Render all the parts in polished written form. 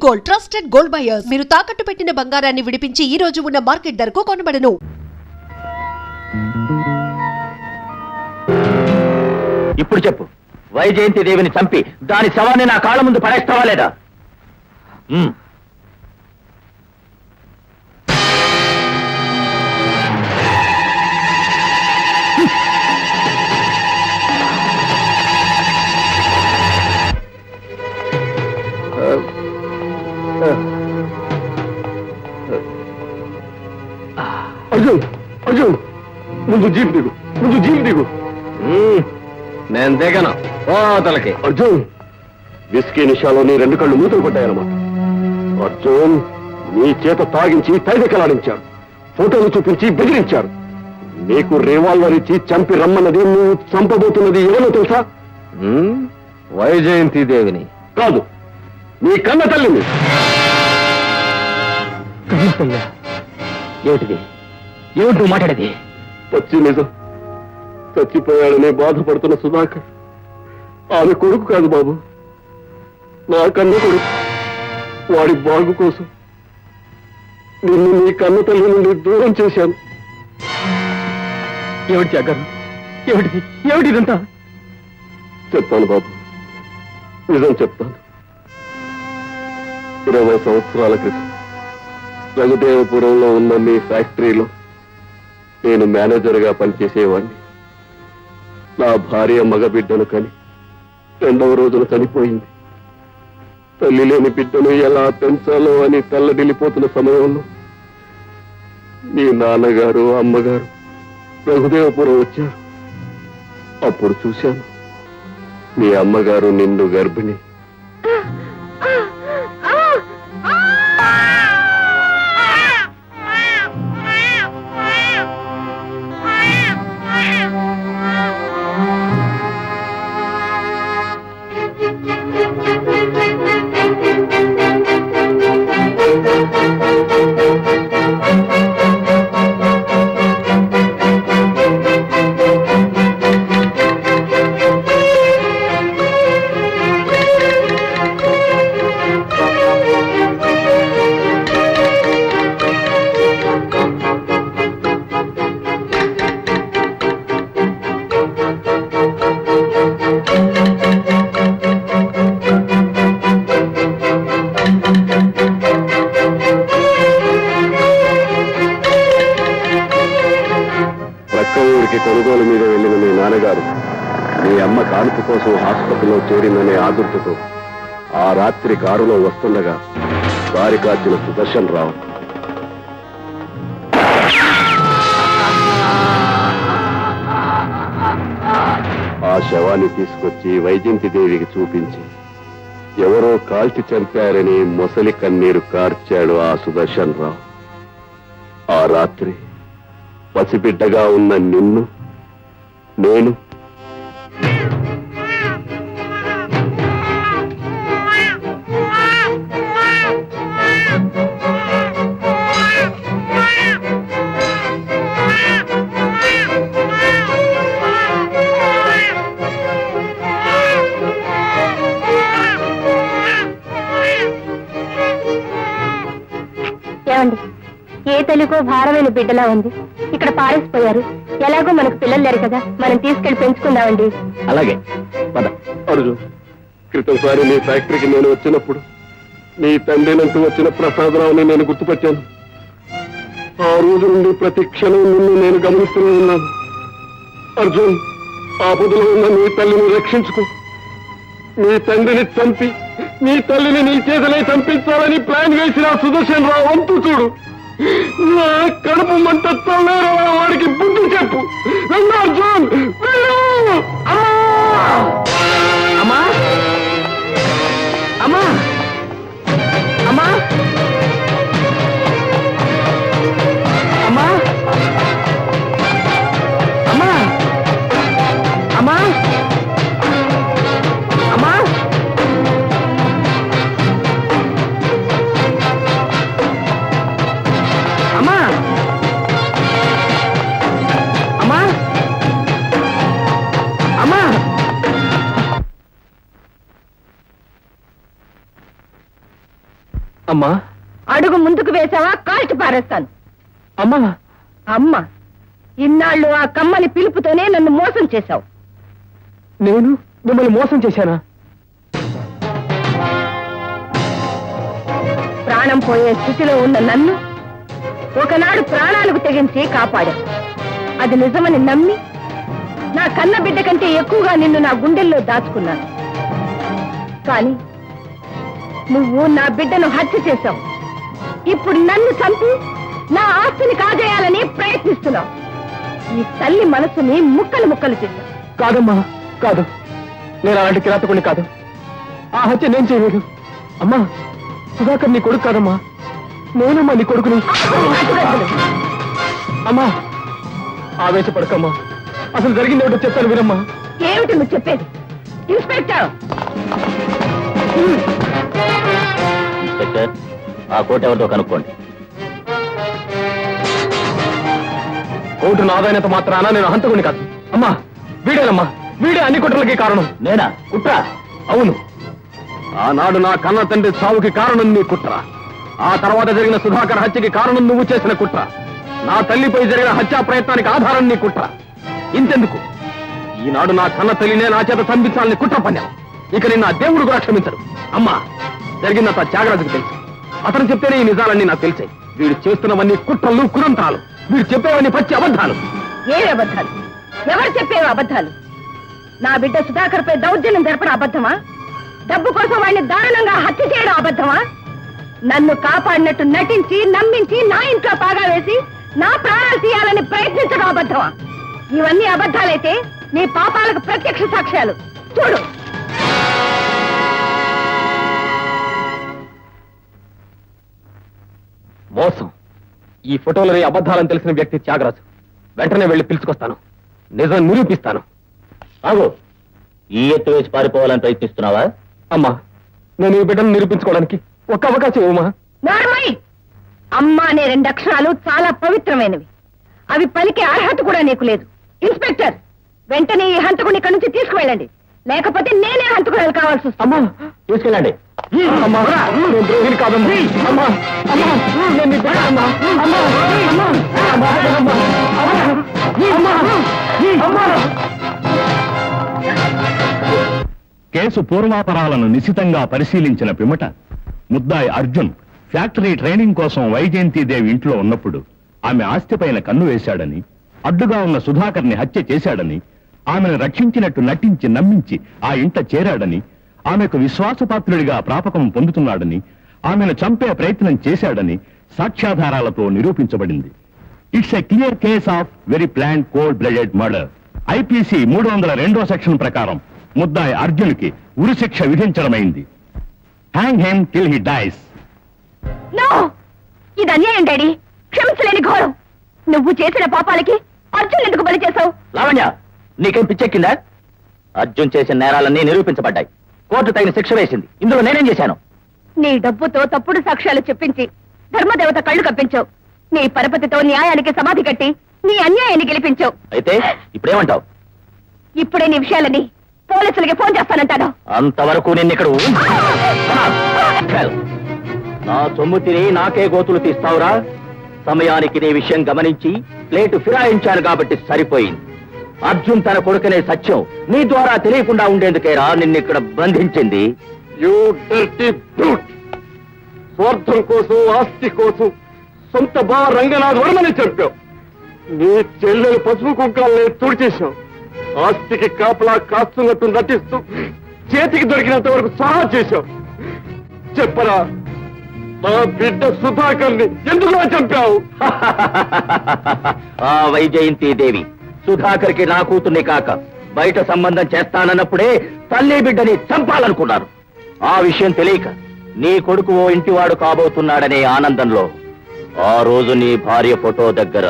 Gold, trusted gold buyers. మీరు తాకట్టు పెట్టిన బంగారాన్ని విడిపించి ఈ రోజు ఉన్న మార్కెట్ ధరకు కొనబడను. ఇప్పుడు చెప్పు, వైజయంతి దేవిని చంపి దాని శవాన్ని నా కాళ్ళ ముందు పడేస్తావా లేదా? అర్జున్, అర్జున్, ముందు జీప్ దిగు, ముందు జీప్ దిగు. నేను దిగను. ఓ తలకి. అర్జున్, విస్కీ నిషాలో నీ 2 కళ్ళు మూతలు పడ్డాయన్నమాట. అర్జున్, నీ చేత తాగించి తైదెక్కలాడించారు, ఫోటోలు చూపించి బెదిరించారు. నీకు రివాల్వర్ ఇచ్చి చంపి రమ్మన్నది, నువ్వు చంపబోతున్నది ఎవరో తెలుసా? వైజయంతి దేవిని కాదు, నీ కన్న తల్లిని. ఏమిటిది? ఏమిటి నువ్వు మాట్లాడేది? పచ్చి నిజం. చచ్చిపోయాడని బాధపడుతున్న సుధాకర్ ఆమె కొడుకు కాదు బాబు, నా కన్న కొడుకు. వాడి బాగు కోసం నిన్ను నీ కన్న తల్లి నుండి దూరం చేశాను. ఏమిటి జాగ్రత్త? ఏమిటిది? ఏమిటి ఇదంతా? చెప్తాను బాబు, నిజం చెప్తాను. 20 సంవత్సరాల క్రితం రఘుదేవపురంలో ఉన్న మీ ఫ్యాక్టరీలో నేను మేనేజర్గా పనిచేసేవాడిని. నా భార్య మగబిడ్డను కని 2వ రోజున చనిపోయింది. తల్లి లేని బిడ్డను ఎలా పెంచాలో అని తల్లడిల్లిపోతున్న సమయంలో మీ నాన్నగారు అమ్మగారు రఘుదేవపురం వచ్చారు. అప్పుడు చూశాను, మీ అమ్మగారు నిన్ను గర్భిణి. కొనుగోలు మీద వెళ్ళిన మీ నాన్నగారు మీ అమ్మ కానుక కోసం హాస్పిటల్లో చేరిందనే ఆదుర్తతో ఆ రాత్రి కారులో వస్తుండగా దారి కాచిన సుదర్శన్ రావు ఆ శవాన్ని తీసుకొచ్చి వైజయంతి దేవికి చూపించి ఎవరో కాల్చి చంపారని మొసలి కన్నీరు కార్చాడు ఆ సుదర్శన్ రావు. ఆ రాత్రి పసిబిడ్డగా ఉన్న నిన్ను నేను ఏమండి, ఏ తల్లికో భారమైన బిడ్డలా ఉంది. ఇక్కడ పారేసిపోయారు. ఎలాగో మనకు పిల్లలు లేరు కదా, మనం తీసుకెళ్లి పెంచుకుందామండి. అలాగే పద. అర్జున్, క్రితంసారి నీ ఫ్యాక్టరీకి నేను వచ్చినప్పుడు నీ తండ్రినంటూ వచ్చిన ప్రసాదరావుని నేను గుర్తుపెట్టాను. ఆ రోజు నుండి ప్రతి క్షణం నిన్ను నేను గమనిస్తూనే ఉన్నాను. అర్జున్, ఆపదలో ఉన్న నీ తల్లిని రక్షించుకో. నీ తండ్రిని చంపి నీ తల్లిని నీ చేతలే చంపించాలని ప్లాన్ వేసిన సుదర్శన్ రావు వంతు చూడు. నా కడుపు మంట తల్లేరా, వాడికి బుద్ధి చెప్పు. వెళ్ళు అర్జున్, వెళ్ళు. అమ్మా, అమ్మా, అమ్మా, అమ్మా, అమ్మా, అమ్మా, అమ్మా, అమ్మా, అమ్మా, అమ్మా, అమ్మా అడుగు ముందుకు వేసావా కాల్చి పారేస్తాను. అమ్మా అమ్మ, ఇన్నాళ్ళు ఆ కమ్మని పిలుపుతోనే నన్ను మోసం చేశావు. నేను మిమ్మల్ని మోసం చేశానా? ప్రాణం పోయే స్థితిలో ఉన్న నన్ను ఒకనాడు ప్రాణాలకు తెగించి కాపాడా. అది నిజమని నమ్మి నా కన్న బిడ్డ కంటే ఎక్కువగా నిన్ను నా గుండెల్లో దాచుకున్నాను. కానీ నువ్వు నా బిడ్డను హత్య చేశావు. ఇప్పుడు నన్ను చంపి నా ఆస్తిని కాజేయాలని ప్రయత్నిస్తున్నావు. ఈ తల్లి మనసుని ముక్కలు ముక్కలు చేశావు. కాదమ్మా, కాదు. నేను అలాంటి కిరాతకుని కాదు. ఆ హత్య నేను చేయలేదు. అమ్మా, సుధాకర్ నీ కొడుకు కాదమ్మా, నేనమ్మా నీ కొడుకుని. అమ్మా, ఆవేశపడకమ్మా. అసలు జరిగింది ఏమిటో చెప్తాను వినమ్మా. ఏమిటి నువ్వు చెప్పేది? ఇన్స్పెక్టర్, ఇన్స్పెక్టర్, ఆ కోట్ ఎవరితో కనుక్కోండి. కోర్టు నాదైనంత మాత్రాన నేను హంతకుని కాదు. అమ్మా, వీడేనమ్మా, వీడే అన్ని కుట్రలకి కారణం. నేనా? కుట్ర? అవును, ఆనాడు నా కన్న తండ్రి చావుకి కారణం నీ కుట్ర. ఆ తర్వాత జరిగిన సుధాకర్ హత్యకి కారణం నువ్వు చేసిన కుట్ర. నా తల్లిపై జరిగిన హత్యా ప్రయత్నానికి ఆధారం నీ కుట్ర. ఇంతెందుకు, ఈనాడు నా కన్న తల్లినే నా చేత చంపించాలని కుట్ర పన్నావు. ఇక నిన్న దేవుడు కూడా క్షమించడు. అమ్మా, జరిగిందంతా త్యాగరాజుకు తెలుసు. అతను చెప్తేనే ఈ నిజాలన్నీ నాకు తెలిసాయి. వీడు చేస్తున్నవన్నీ కుట్రలు, కురంతాలు. వీడు చెప్పేవన్నీ పచ్చి అబద్ధాలు. ఏ అబద్ధాలు? ఎవరు చెప్పేవి అబద్ధాలు? నా బిడ్డ సుధాకర్ పై దౌర్జన్యం జరపడం అబద్ధమా? డబ్బు కోసం వాడిని దారుణంగా హత్య చేయడం అబద్ధమా? నన్ను కాపాడినట్టు నటించి నమ్మించి నా ఇంట్లో పాగా వేసి నా ప్రాణాలు తీయాలని ప్రయత్నించడం అబద్ధమా? ఇవన్నీ అబద్ధాలైతే నీ పాపాలకు ప్రత్యక్ష సాక్ష్యాలు చూడు. మోసం. ఈ ఫోటోలని అబద్ధాలని తెలిసిన వ్యక్తి త్యాగరాజు. వెంటనే వెళ్లి పిలుచుకొస్తాను, నిజం నిరూపిస్తాను. ఆగు, ఈ ఎత్తు వేసి పారిపోవాలని ప్రయత్నిస్తున్నావా? అమ్మా, నేను ఈ బిడ్డను నిరూపించుకోవడానికి ఒక్క అవకాశం ఇవ్వమా? నార్మల్. అమ్మ అనే 2 అక్షరాలు చాలా పవిత్రమైనవి. అవి పలికే అర్హత కూడా నీకు లేదు. ఇన్స్పెక్టర్, వెంటనే ఈ హంతకుని ఇక్కడి నుంచి తీసుకువెళ్ళండి, లేకపోతే నేనే హంతకురాలు కావాల్సి వస్తుంది. అమ్మా, తీసుకెళ్ళండి. అమ్మా, నేను ద్రోహిని కాదమ్మా. అమ్మా, అమ్మా, నేను నీ బిడ్డనమ్మా. అమ్మా, అమ్మా, అమ్మా, అమ్మా, అమ్మా, అమ్మా. కేసు పూర్వాపరాలను నిశితంగా పరిశీలించిన పిమ్మట ముద్దాయి అర్జున్ ఫ్యాక్టరీ ట్రైనింగ్ కోసం వైజయంతిదేవి ఇంట్లో ఉన్నప్పుడు ఆమె ఆస్తిపైన కన్ను వేశాడని, అడ్డుగా ఉన్న సుధాకర్ని హత్య చేశాడని, ఆమెను రక్షించినట్టు నటించి నమ్మించి ఆ ఇంట చేరాడని, ఆమెకు విశ్వాసపాత్రుడిగా ప్రాపకం పొందుతున్నాడని, ఆమెను చంపే ప్రయత్నం చేశాడని సాక్ష్యాధారాలతో నిరూపించబడింది. It's a clear case of very planned cold blooded murder. IPC 302 section ప్రకారం ముద్దాయి అర్జున్కి ఉరిశిక్ష విధించడమైంది. హ్యాంగ్ హిమ్ టిల్ హి డైస్. నో, ఇది అన్యాయం డాడీ. క్షమించలేని ఘోరం. నువ్వు చేసిన పాపాలకి అర్జున్ ఎందుకు బలి చేశావు? లావణ్య, నీకేం పిచ్చెక్కిందా? అర్జున్ చేసిన నేరాలన్నీ నిరూపించబడ్డాయి. కోర్టు తగిన శిక్ష వేసింది. ఇందులో నేనేం చేశాను? నీ డబ్బుతో తప్పుడు సాక్ష్యాలు చెప్పించి ధర్మదేవత కళ్ళు కప్పించావు. నీ పరపతితో న్యాయానికి సమాధి కట్టి నీ అన్యాయాన్ని గెలిపించావు. అయితే ఇప్పుడేమంటావు? ఇప్పుడే నీ విషయాలని పోలీసులకి ఫోన్ చేస్తానంటాను. అంతవరకు నిన్నిక్కడ నా సొమ్ము తిని నాకే గోతులు తీస్తావురా? సమయానికి నీ విషయం గమనించి ప్లేటు ఫిరాయించాను కాబట్టి సరిపోయింది. అర్జున్ తన కొడుకునే సత్యం నీ ద్వారా తెలియకుండా ఉండేందుకేరా నిన్నిక్కడ బంధించింది. You dirty brute! స్వార్థం కోసం, ఆస్తి కోసం సొంత బావ రంగనాథ్ వర్మని చంపావు. నీ చెల్లెలు పసుపు కుంకాలని తుడిచేశావు. ఆస్తికి కాపలా కాస్తున్నట్టు నటిస్తూ చేతికి దొరికినంత వరకు సహా చేశావు. చెప్పరా, నా బిడ్డ సుధాకర్ని ఎందుకు చంపావు? ఆ వైజయంతిదేవి సుధాకర్కి నా కూతుర్ని కాక బయట సంబంధం చేస్తానన్నప్పుడే తల్లి బిడ్డని చంపాలనుకున్నాను. ఆ విషయం తెలియక నీ కొడుకు ఓ ఇంటివాడు కాబోతున్నాడనే ఆనందంలో ఆ రోజు నీ భార్య ఫోటో దగ్గర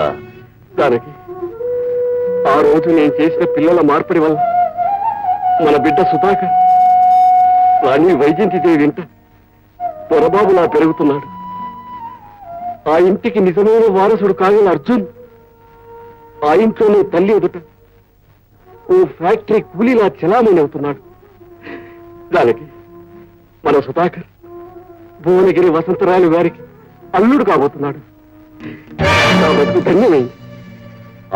దానికి ఆ రోజు నేను చేసిన పిల్లల మార్పిడి వల్ల మన బిడ్డ సుధాకర్ రాణి వైజయంతిదేవి ఇంట పొరబాబులా పెరుగుతున్నాడు. ఆ ఇంటికి నిజమైన వారసుడు కాగల అర్జున్ ఆ ఇంట్లోనే తల్లి ఎదుట ఓ ఫ్యాక్టరీ కూలీలా చలామణి అవుతున్నాడు. దానికి మన సుధాకర్ భువనగిరి వసంతరాయలు గారికి అల్లుడు కాబోతున్నాడు. నా బతుకు ధన్యమైంది.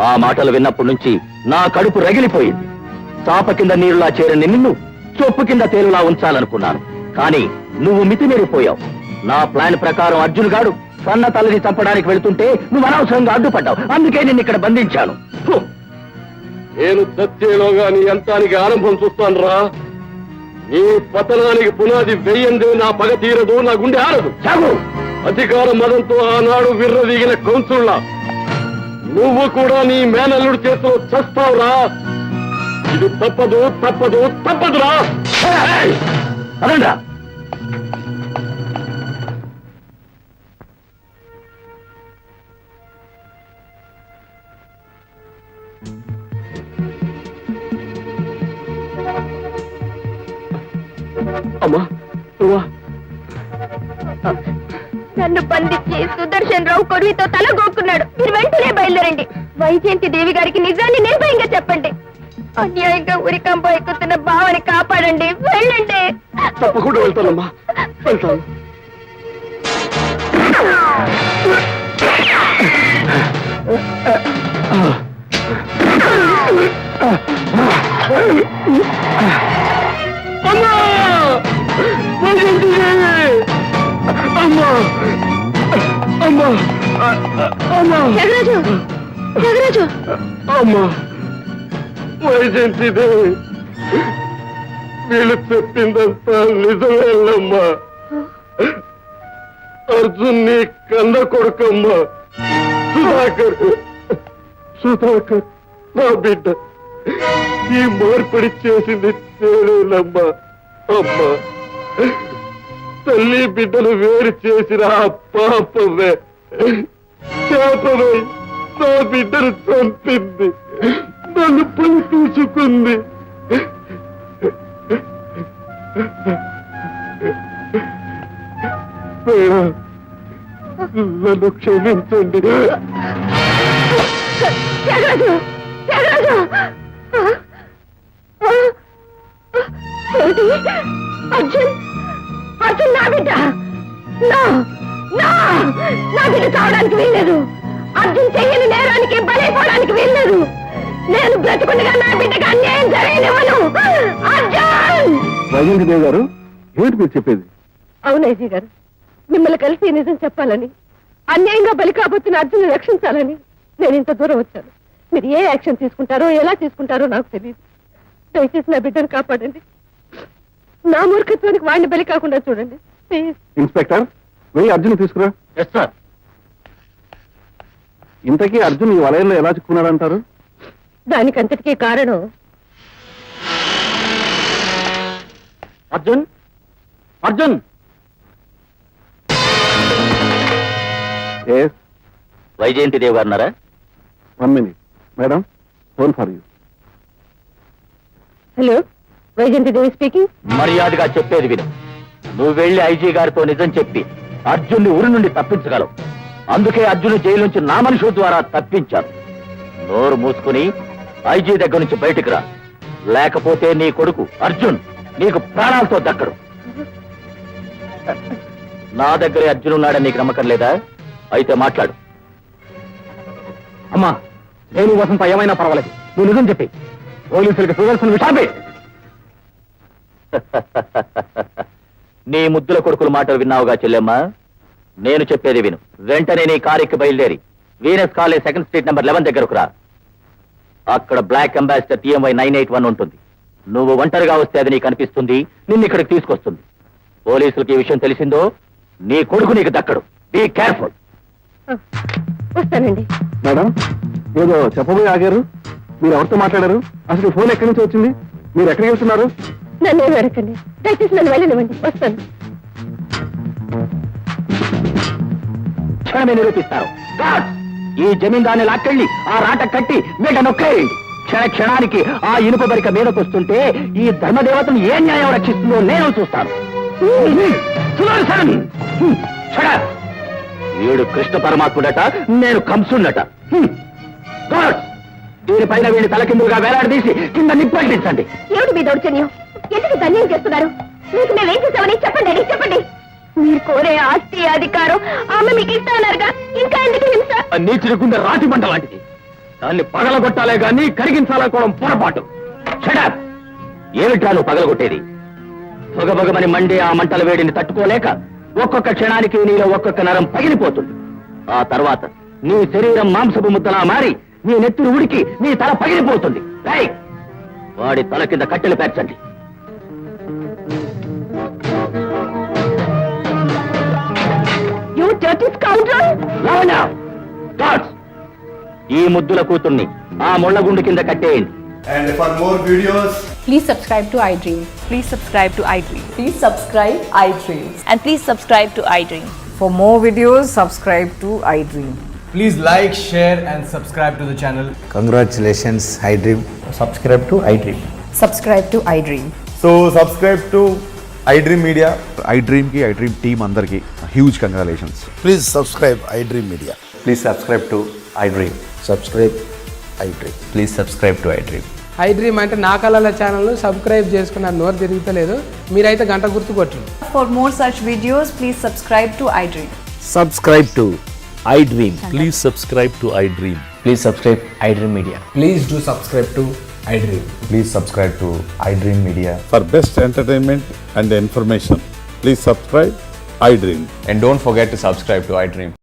ఆ మాటలు విన్నప్పటి నుంచి నా కడుపు రగిలిపోయింది. చాప కింద నీరులా చేరిన నిన్ను చొప్పు కింద తేలులా ఉంచాలనుకున్నాను. కానీ నువ్వు మితిమీరిపోయావు. నా ప్లాన్ ప్రకారం అర్జున్ గాడు సన్న తల్లిని చంపడానికి వెళుతుంటే నువ్వు అనవసరంగా అడ్డుపడ్డావు. అందుకే నిన్ను ఇక్కడ బంధించాను. ఫు! నేను చచ్చేలోగా నీ అంతానికి ఆరంభం చూస్తాను రా. నీ పతనానికి పునాది వెయ్యందే నా పగ తీరదు, నా గుండె ఆరదు. చాగు! అధికార మదంతో ఆనాడు విర్రవీగిన కౌన్సుల్లా నువ్వు కూడా నీ మేనల్లుడి చేతిలో చస్తావురా. ఇది తప్పదు, తప్పదు, తప్పదురా. ఏయ్! అదండ్రా. అమ్మా నువ్వా? నన్ను బంధించి సుదర్శన్ రావు కొరువితో తలగోక్కున్నాడు. మీరు వెంటనే బయలుదేరండి. వైజయంతి దేవి గారికి నిజాన్ని నిర్భయంగా చెప్పండి. అన్యాయంగా ఉరికంప ఎక్కుతున్న భావని కాపాడండి. వెళ్ళండి. తప్పకుండా వెళ్తానమ్మా, వెళ్తాను. అమ్మా! వైజయంతి దేవి! అమ్మా! అమ్మా! అమ్మా! జగరాజు, జగరాజు, అమ్మా! వైజయంతి దేవి, వీళ్ళు చెప్పిందంతా నిజమేనమ్మా. అర్జున్ నీ కన్న కొడుకమ్మా. సుధాకర్, సుధాకర్ నా బిడ్డ. ఈ మార్పిడి చేసింది నేనేనమ్మా. అమ్మా, తల్లి బిడ్డలు వేరు చేసిన ఆ పాపమే శాపమై నా బిడ్డను చంపింది, నన్ను పని తీసుకుంది. నన్ను క్షమించండి. జగరాజు, జగరాజు! ఏమిటి? అర్జున్, అర్జున్ నా బిడ్డ. నా నా నా బిడ్డ కావడానికి వీల్లేదు. అర్జున్ చెయ్యని నేరానికి బలైపోవడానికి వీల్లేదు. నేను బ్రతుకుండగా నా బిడ్డకి అన్యాయం జరగనివ్వను. అర్జున్! వైజయంతి దేవి గారు, ఏమిటి మీరు చెప్పేది? అవునైజీ గారు, మిమ్మల్ని కలిసి నిజం చెప్పాలని, అన్యాయంగా బలి కాబోతున్న అర్జున్ రక్షించాలని నేను ఇంత దూరం వచ్చాను. మీరు ఏ యాక్షన్ తీసుకుంటారో ఎలా తీసుకుంటారో నాకు తెలియదు. దయచేసి నా బిడ్డను కాపాడండి. నా మూర్ఖత్వానికి వాడిని బలి కాకుండా చూడండి ప్లీజ్. ఇన్స్పెక్టర్, వెళ్ళి అర్జున్ తీసుకురా. Yes sir. ఇంతకీ అర్జున్ ఈ వలయంలో ఎలా చిక్కున్నాడంటారు? దానికంతటికీ కారణం అర్జున్, అర్జున్! వైజయంతి దేవి గారు ఉన్నారా? 1 minute. Madam, phone for you. Hello, Vyjayanthi Devi speaking. మర్యాదగా చెప్పేది విను. నువ్వు వెళ్లి ఐజీ గారితో నిజం చెప్పి అర్జున్ని ఊరి నుండి తప్పించగలవు. అందుకే అర్జున్ జైలు నుంచి నా మనుషుల ద్వారా తప్పించాను. నోరు మూసుకుని ఐజీ దగ్గర నుంచి బయటికి రా. లేకపోతే నీ కొడుకు అర్జున్ నీకు ప్రాణాలతో దక్కడు. నా దగ్గరే అర్జున్ ఉన్నాడని నీకు నమ్మకం లేదా? అయితే మాట్లాడు. అమ్మా, నేను వసంత ఏమైనా పర్వాలేదు, నువ్వు నిజం చెప్పి పోలీసులకు సుదర్శన్ విషాపే. నీ ముద్దుల కొడుకుల మాటలు విన్నావుగా చెల్లెమ్మా. నేను చెప్పేది విను. వెంటనే నీ కారెక్కి బయలుదేరి Venus college 2nd street number 11 దగ్గరకు రా. అక్కడ బ్లాక్ అంబాసిడర్ TMY 981 ఉంటుంది. నువ్వు ఒంటరిగా వస్తే అది నీకు అనిపిస్తుంది, నిన్ను ఇక్కడికి తీసుకొస్తుంది. పోలీసులకి ఈ విషయం తెలిసిందో నీ కొడుకు నీకు దక్కడు. Be careful. వస్తానండి. మేడం, ఏదో చెప్పబోయి ఆగారు. మీరు ఎవరితో మాట్లాడారు? అసలు ఈ ఫోన్ ఎక్కడి నుంచి వచ్చింది? మీరు ఎక్కడికి వెళ్తున్నారు? నన్ను ఏమి అడగండి, దయచేసి నన్ను వెళ్ళనివ్వండి. వస్తాను. క్షణమే నిరూపిస్తారు. ఈ జమీందాన్ని లాక్కెళ్ళి ఆ రాట కట్టి మీట నొక్కేయండి. క్షణానికి ఆ ఇనుప బరిక మీదకొస్తుంటే ఈ ధర్మదేవతను ఏ న్యాయం రక్షిస్తుందో నేను చూస్తాను. సుదర్శన్! వీడు కృష్ణ పరమాత్ముడట, నేను కంసుడట. దీనిపైన వీడిని తలకిందులుగా వేలాడదీసి కింద నిప్పంటించండి. ఏమిటి మీ దౌర్జన్యం? ఎందుకు ధన్యం చేస్తున్నారు? మీకు మేమేం చేసామని చెప్పండి. చెప్పండి. మీరు కోరే ఆస్తి అధికారం ఆమె మీకు ఇస్తానరుగా, ఇంకా ఎందుకు హింస? నీచుకుంటే రాతి మంట లాంటిది. దాన్ని పగలగొట్టాలే గాని కరిగించాలనుకోవడం పొరపాటు. షడప్! ఏమిట్రా నువ్వు పగలగొట్టేది? పొగబొగమని మండే ఆ మంటల వేడిని తట్టుకోలేక ఒక్కొక్క క్షణానికి నీలో ఒక్కొక్క నరం పగిలిపోతుంది. ఆ తర్వాత నీ శరీరం మాంసపు ముద్దలా మారి నీ నెత్తురు ఉడికి నీ తల పగిలిపోతుంది. రేయ్! వాడి తల కింద కట్టెలు పేర్చండి. You dirty scoundrel! Lavanya! Gods! ఈ ముద్దుల కూతుర్ని ఆ ముళ్ళగుండు కింద కట్టేయండి. And for more videos, Please subscribe to iDream. Please subscribe to iDream. Please subscribe iDream. And please subscribe to iDream. For more videos, subscribe to iDream. please like, share, and subscribe to the channel. Congratulations, iDream. Subscribe to iDream. Subscribe to iDream. So, subscribe to iDream Media. iDream team andarki huge congratulations. Please subscribe iDream Media. Please subscribe to iDream. Subscribe iDream. Please subscribe to iDream. iDream అంటే నా కళల ఛానల్ను subscribe చేసుకున్న నోరు తిరుగుతలేదు, మీరైతే గంట గుర్తు కొట్టండి. For more such videos, please subscribe to iDream. Subscribe to iDream. Please subscribe to iDream. Please subscribe iDream Media. Please do subscribe to iDream. Please subscribe to iDream Media. For best entertainment and information, please subscribe iDream. And don't forget to subscribe to iDream.